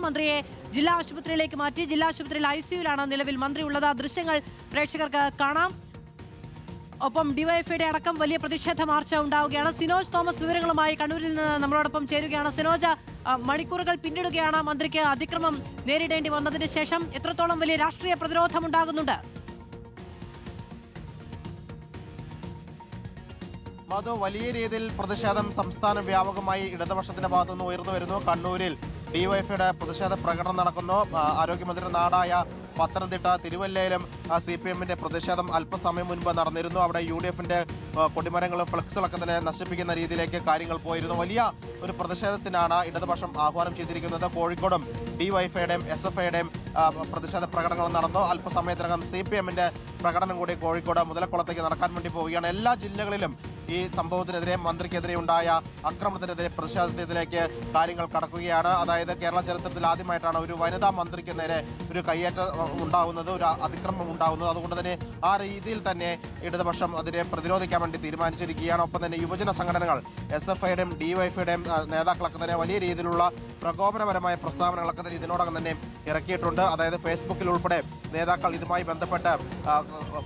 മന്ത്രിയെ ജില്ലാ ആശുപത്രിയിലേക്ക് മാറ്റി. ജില്ലാ ആശുപത്രിയിൽ ICUവിലാണ് നിലവിൽ മന്ത്രി ഉള്ളത്. ദൃശ്യങ്ങൾ പ്രേക്ഷകർക്ക് കാണാം. ഒപ്പം ഡിവൈഎഫ്ഐയുടെ അടക്കം വലിയ പ്രതിഷേധ മാർച്ച് ഉണ്ടാവുകയാണ്. സിനോജ് തോമസ് വിവരങ്ങളുമായി കണ്ണൂരിൽ നിന്ന് നമ്മളോടൊപ്പം ചേരുകയാണ്. സിനോജ്, മണിക്കൂറുകൾ പിന്നിടുകയാണ് മന്ത്രിക്ക് അതിക്രമം നേരിടേണ്ടി വന്നതിന് ശേഷം. എത്രത്തോളം വലിയ രാഷ്ട്രീയ പ്രതിരോധം ഉണ്ടാകുന്നുണ്ട്? മധു, വലിയ രീതിയിൽ പ്രതിഷേധം സംസ്ഥാന വ്യാപകമായി ഇടതുപക്ഷത്തിന്റെ ഭാഗത്തുനിന്ന് ഉയർന്നു വരുന്നു. കണ്ണൂരിൽ ഡിവൈഎഫ്ഐയുടെ പ്രതിഷേധ പ്രകടനം നടക്കുന്നു. ആരോഗ്യമന്ത്രിയുടെ നാടായ പത്തനംതിട്ട, തിരുവല്ലയിലും CPM-ന്റെ പ്രതിഷേധം അല്പസമയം മുൻപ് നടന്നിരുന്നു. അവിടെ UDF-ന്റെ കൊടിമരങ്ങളും ഫ്ലക്സുകളൊക്കെ തന്നെ നശിപ്പിക്കുന്ന രീതിയിലേക്ക് കാര്യങ്ങൾ പോയിരുന്നു. വലിയ ഒരു പ്രതിഷേധത്തിനാണ് ഇടതുപക്ഷം ആഹ്വാനം ചെയ്തിരിക്കുന്നത്. കോഴിക്കോടും ഡിവൈഎഫ്ഐയുടെയും SFIയുടെയും പ്രതിഷേധ പ്രകടനങ്ങൾ നടന്നു. അല്പസമയത്തിനകം CPM-ന്റെ പ്രകടനം കൂടി കോഴിക്കോട് മുതലക്കുളത്തേക്ക് നടക്കാൻ വേണ്ടി പോവുകയാണ്. എല്ലാ ജില്ലകളിലും ഈ സംഭവത്തിനെതിരെ, മന്ത്രിക്കെതിരെ ഉണ്ടായ അക്രമത്തിനെതിരെ, പ്രതിഷേധത്തിലേക്ക് കാര്യങ്ങൾ കടക്കുകയാണ്. അതായത് കേരള ചരിത്രത്തിൽ ആദ്യമായിട്ടാണ് ഒരു വനിതാ മന്ത്രിക്ക് നേരെ ഒരു കയ്യേറ്റം ഉണ്ടാകുന്നത്, ഒരു അതിക്രമം ഉണ്ടാകുന്നത്. അതുകൊണ്ട് തന്നെ ആ രീതിയിൽ തന്നെ ഇടതുപക്ഷം അതിനെ പ്രതിരോധിക്കാൻ വേണ്ടി തീരുമാനിച്ചിരിക്കുകയാണ്. ഒപ്പം തന്നെ യുവജന സംഘടനകൾ SFIയുടെയും DYFIയുടെയും നേതാക്കളൊക്കെ തന്നെ വലിയ രീതിയിലുള്ള പ്രകോപനപരമായ പ്രസ്താവനകളൊക്കെ തന്നെ ഇതിനോടകം തന്നെ ഇറക്കിയിട്ടുണ്ട്. അതായത് ഫേസ്ബുക്കിൽ ഉൾപ്പെടെ നേതാക്കൾ ഇതുമായി ബന്ധപ്പെട്ട്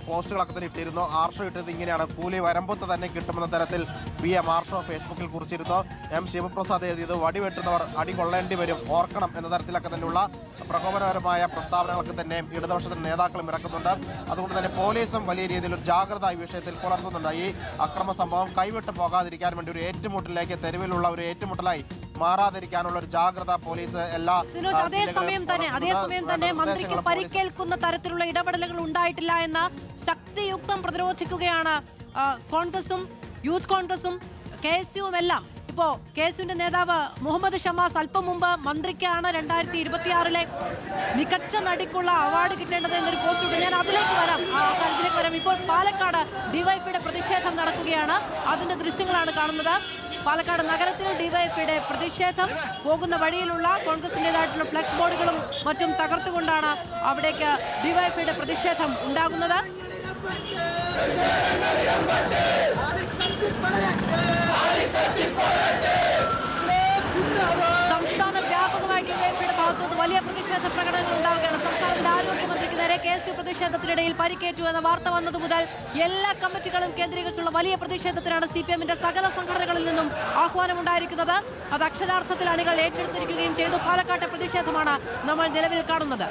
പോസ്റ്റുകളൊക്കെ തന്നെ ഇട്ടിരുന്നു. ആർഷോ ഇട്ടത് ഇങ്ങനെയാണ്: കൂലി വരമ്പത്ത് തന്നെ കിട്ടുമെന്ന തരത്തിൽ PM ആർഷോ ഫേസ്ബുക്കിൽ കുറിച്ചിരുന്നു. M ശിവപ്രസാദ് എഴുതിയത് വടിവെട്ടുന്നവർ അടി കൊള്ളേണ്ടി വരും, ഓർക്കണം എന്ന തരത്തിലൊക്കെ തന്നെയുള്ള പ്രകോപനപരമായ പ്രസ്താവനകളൊക്കെ തന്നെ ഇടതുപക്ഷത്തിന്റെ നേതാക്കളും ഇറക്കുന്നുണ്ട്. അതുകൊണ്ട് തന്നെ പോലീസും വലിയ രീതിയിൽ ഒരു ജാഗ്രത ഈ വിഷയത്തിൽ പുലർത്തുന്നുണ്ട്. ഈ അക്രമ സംഭവം കൈവിട്ട് പോകാതിരിക്കാൻ വേണ്ടി ഒരു ഏറ്റുമുട്ടലിലേക്ക്, തെരുവിലുള്ള ഒരു ഏറ്റുമുട്ടലായി മാറാതിരിക്കാനുള്ള ഒരു ജാഗ്രത പോലീസ് എല്ലാ അതേസമയം തന്നെ മന്ത്രിക്ക് പരിക്കേൽക്കുന്ന തരത്തിലുള്ള ഇടപെടലുകൾ ഉണ്ടായിട്ടില്ല എന്ന ശക്തിയുക്തം പ്രതിരോധിക്കുകയാണ് കോൺഗ്രസും യൂത്ത് കോൺഗ്രസും KSUവും എല്ലാം. ഇപ്പോ KSUവിന്റെ നേതാവ് മുഹമ്മദ് ഷമാസ് അല്പം മുമ്പ് മന്ത്രിക്കാണ് 2026 മികച്ച നടിക്കുള്ള അവാർഡ് കിട്ടേണ്ടത് എന്നൊരു പോസ്റ്റ് ഇട്ടു. ഞാൻ അതിലേക്ക് വരാം. ഇപ്പോൾ പാലക്കാട് ഡിവൈഎഫ്ഐയുടെ പ്രതിഷേധം നടക്കുകയാണ്. അതിന്റെ ദൃശ്യങ്ങളാണ് കാണുന്നത്. പാലക്കാട് നഗരത്തിൽ ഡിവൈഎഫ്ഐയുടെ പ്രതിഷേധം. പോകുന്ന വഴിയിലുള്ള കോൺഗ്രസിന്റേതായിട്ടുള്ള ഫ്ലെക്സ് ബോർഡുകളും മറ്റും തകർത്തുകൊണ്ടാണ് അവിടേക്ക് ഡിവൈഎഫ്ഐയുടെ പ്രതിഷേധം ഉണ്ടാകുന്നത്. സംസ്ഥാന വ്യാപകമായി ഡിവൈഎഫ്ഐയുടെ ഭാഗത്തുനിന്ന് വലിയ പ്രതിഷേധ പ്രകടനങ്ങൾ ഉണ്ടാവുകയാണ്. സംസ്ഥാനത്തിന്റെ ആരോഗ്യമന്ത്രിക്ക് നേരെ KSU പ്രതിഷേധത്തിനിടയിൽ പരിക്കേറ്റു എന്ന വാർത്ത വന്നതു മുതൽ എല്ലാ കമ്മിറ്റികളും കേന്ദ്രീകരിച്ചുള്ള വലിയ പ്രതിഷേധത്തിനാണ് CPM-ന്റെ സകല സംഘടനകളിൽ നിന്നും ആഹ്വാനമുണ്ടായിരിക്കുന്നത്. അത് അക്ഷരാർത്ഥത്തിൽ അണികൾ ഏറ്റെടുത്തിരിക്കുകയും ചെയ്തു. പാലക്കാട്ടെ പ്രതിഷേധമാണ് നമ്മൾ നിലവിൽ കാണുന്നത്.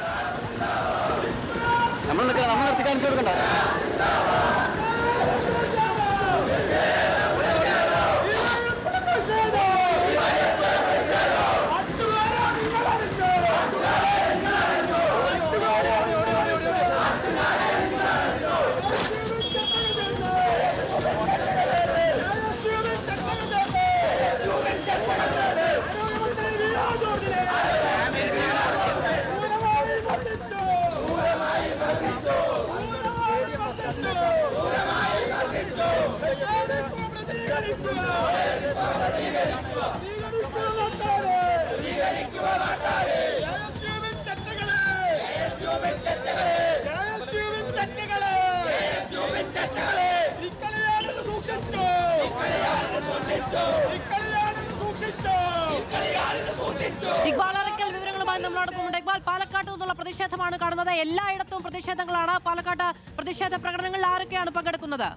ഇക്ബാൽ അറക്കൽ വിവരങ്ങളുമായി നമ്മളോടൊപ്പമുണ്ട്. ഇക്ബാൽ, പാലക്കാട്ട് നിന്നുള്ള പ്രതിഷേധമാണ് കാണുന്നത്. എല്ലായിടത്തും പ്രതിഷേധങ്ങളാണ്. പാലക്കാട്ട് പ്രതിഷേധ പ്രകടനങ്ങളിൽ ആരൊക്കെയാണ് പങ്കെടുക്കുന്നത്?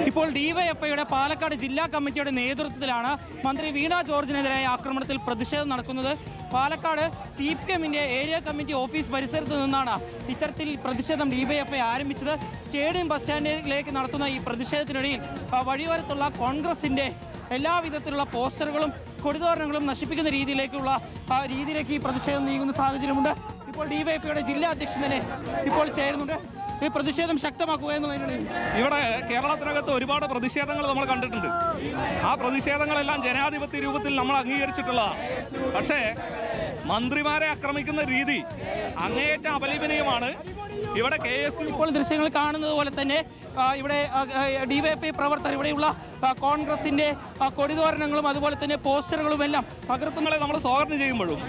ഇപ്പോൾ ഡിവൈഎഫ്ഐയുടെ പാലക്കാട് ജില്ലാ കമ്മിറ്റിയുടെ നേതൃത്വത്തിലാണ് മന്ത്രി വീണ ജോർജിനെതിരായ ആക്രമണത്തിൽ പ്രതിഷേധം നടക്കുന്നത്. പാലക്കാട് CPM-ന്റെ ഏരിയ കമ്മിറ്റി ഓഫീസ് പരിസരത്ത് നിന്നാണ് ഇത്തരത്തിൽ പ്രതിഷേധം ഡിവൈഎഫ്ഐ ആരംഭിച്ചത്. സ്റ്റേഡിയം ബസ് സ്റ്റാൻഡിലേക്ക് നടത്തുന്ന ഈ പ്രതിഷേധത്തിനിടയിൽ വഴിയോരത്തുള്ള കോൺഗ്രസിന്റെ എല്ലാവിധത്തിലുള്ള പോസ്റ്ററുകളും കൊടിതോരണങ്ങളും നശിപ്പിക്കുന്ന രീതിയിലേക്ക് ഈ പ്രതിഷേധം നീങ്ങുന്ന സാഹചര്യമുണ്ട്. ഇപ്പോൾ ഡിവൈഎഫ്ഐയുടെ ജില്ലാ അധ്യക്ഷൻ തന്നെ ഇപ്പോൾ ചേരുന്നുണ്ട്. ഈ പ്രതിഷേധം ശക്തമാക്കുക എന്നുള്ളതിനാണ്. ഇവിടെ കേരളത്തിനകത്ത് ഒരുപാട് പ്രതിഷേധങ്ങൾ നമ്മൾ കണ്ടിട്ടുണ്ട്. ആ പ്രതിഷേധങ്ങളെല്ലാം ജനാധിപത്യ രൂപത്തിൽ നമ്മൾ അംഗീകരിച്ചിട്ടുള്ളതാണ്. പക്ഷേ മന്ത്രിമാരെ ആക്രമിക്കുന്ന രീതി അങ്ങേയറ്റം അപലപനീയമാണ്. ഇവിടെ KSU ഇപ്പോൾ ദൃശ്യങ്ങൾ കാണുന്നത് പോലെ തന്നെ ഇവിടെ ഡിവൈഎഫ്ഐ പ്രവർത്തകർ, ഇവിടെയുള്ള കോൺഗ്രസിന്റെ കൊടിതോരണങ്ങളും അതുപോലെ തന്നെ പോസ്റ്ററുകളും എല്ലാം തകർത്തുങ്ങളെ നമ്മൾ സ്വാഗതം ചെയ്യുമ്പോഴും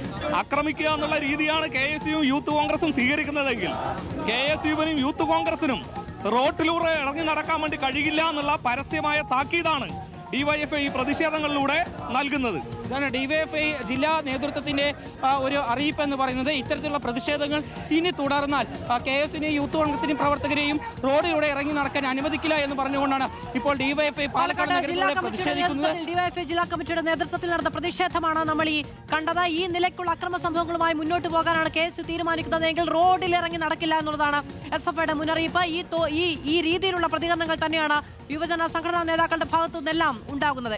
ആക്രമിക്കുക എന്നുള്ള രീതിയാണ് KSU യൂത്ത് കോൺഗ്രസും സ്വീകരിക്കുന്നതെങ്കിൽ KSU-വിനും യൂത്ത് കോൺഗ്രസിനും റോട്ടിലൂടെ ഇറങ്ങി നടക്കാൻ വേണ്ടി കഴിയില്ല എന്നുള്ള പരസ്യമായ താക്കീതാണ് ഡിവൈഎഫ്ഐ ഈ പ്രതിഷേധങ്ങളിലൂടെ നൽകുന്നത്. ഇതാണ് ഡിവൈഎഫ്ഐ ജില്ലാ നേതൃത്വത്തിന്റെ ഒരു അറിയിപ്പ് എന്ന് പറയുന്നത്. ഇത്തരത്തിലുള്ള പ്രതിഷേധങ്ങൾ ഇനി തുടർന്നാൽ KS-നെയും യൂത്ത് കോൺഗ്രസിനെയും പ്രവർത്തകരെയും റോഡിലൂടെ ഇറങ്ങി നടക്കാൻ അനുവദിക്കില്ല എന്ന് പറഞ്ഞുകൊണ്ടാണ് ഇപ്പോൾ ഡിവൈഎഫ്ഐ പാലക്കാട് നഗരത്തിലൂടെ പ്രതിഷേധിക്കുന്നത്. ഡിവൈഎഫ്ഐ ജില്ലാ കമ്മിറ്റിയുടെ നേതൃത്വത്തിൽ നടന്ന പ്രതിഷേധമാണ് നമ്മൾ ഈ കണ്ടത്. ഈ നിലയ്ക്കുള്ള അക്രമ സംഭവങ്ങളുമായി മുന്നോട്ട് പോകാനാണ് KSU തീരുമാനിക്കുന്നതെങ്കിൽ റോഡിൽ ഇറങ്ങി നടക്കില്ല എന്നുള്ളതാണ് SFIയുടെ മുന്നറിയിപ്പ്. ഈ രീതിയിലുള്ള പ്രതികരണങ്ങൾ തന്നെയാണ് യുവജന സംഘടനാ നേതാക്കളുടെ ഭാഗത്തു നിന്നെല്ലാം ഉണ്ടാകുന്നത്.